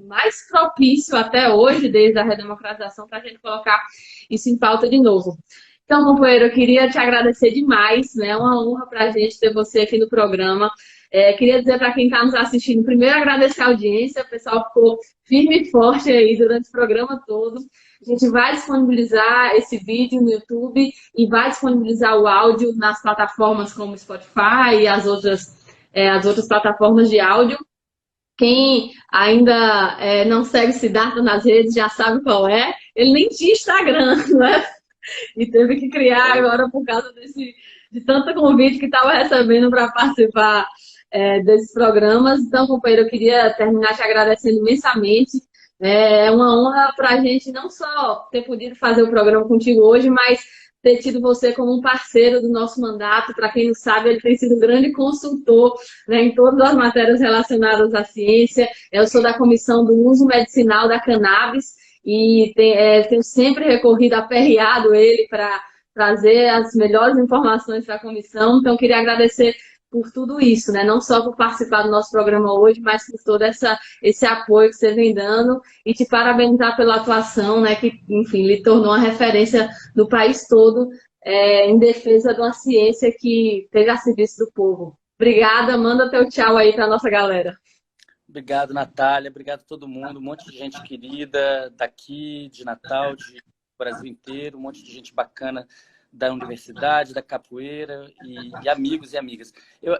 mais propício até hoje, desde a redemocratização, para a gente colocar isso em pauta de novo. Então, companheiro, eu queria te agradecer demais, né? É uma honra para a gente ter você aqui no programa. Queria dizer para quem está nos assistindo, primeiro agradecer a audiência, o pessoal ficou firme e forte aí durante o programa todo. A gente vai disponibilizar esse vídeo no YouTube e vai disponibilizar o áudio nas plataformas como Spotify e as outras plataformas de áudio. Quem ainda não segue Siddhartha nas redes já sabe qual é. Ele nem tinha Instagram, né? E teve que criar agora por causa de tanto convite que estava recebendo para participar desses programas. Então, companheiro, eu queria terminar te agradecendo imensamente. É uma honra para a gente não só ter podido fazer o programa contigo hoje, mas ter tido você como um parceiro do nosso mandato. Para quem não sabe, ele tem sido um grande consultor, né, em todas as matérias relacionadas à ciência. Eu sou da comissão do uso medicinal da cannabis e tenho sempre recorrido, aperreado ele para trazer as melhores informações para a comissão. Então, queria agradecer por tudo isso, né? Não só por participar do nosso programa hoje, mas por todo esse apoio que você vem dando e te parabenizar pela atuação, né? Que, enfim, lhe tornou uma referência no país todo em defesa de uma ciência que esteja a serviço do povo. Obrigada, manda teu tchau aí para a nossa galera. Obrigado, Natália. Obrigado a todo mundo. Um monte de gente querida daqui, de Natal, de Brasil inteiro. Um monte de gente bacana da universidade, da capoeira e amigos e amigas.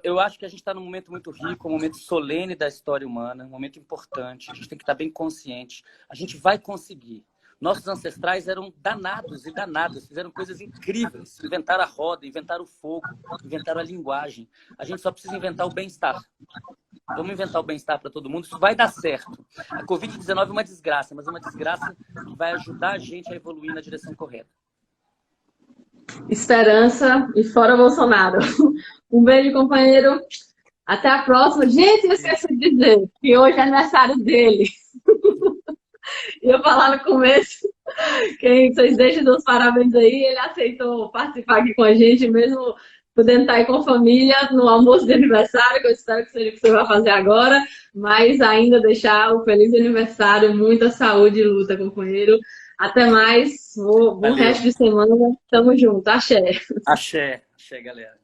Eu acho que a gente está num momento muito rico, um momento solene da história humana, um momento importante. A gente tem que estar bem consciente. A gente vai conseguir. Nossos ancestrais eram danados e danadas, fizeram coisas incríveis. Inventaram a roda, inventaram o fogo, inventaram a linguagem. A gente só precisa inventar o bem-estar. Vamos inventar o bem-estar para todo mundo. Isso vai dar certo. A Covid-19 é uma desgraça, mas é uma desgraça que vai ajudar a gente a evoluir na direção correta. Esperança e fora Bolsonaro. Um beijo, companheiro. Até a próxima. Gente, eu esqueci de dizer que hoje é aniversário dele. Eu ia falar no começo. Vocês deixem os parabéns aí. Ele aceitou participar aqui com a gente, mesmo podendo estar aí com a família no almoço de aniversário, que eu espero que seja o que você vai fazer agora. Mas ainda deixar o feliz aniversário, muita saúde e luta, companheiro. Até mais. Bom resto de semana. Tamo junto. Axé. Axé. Axé, galera.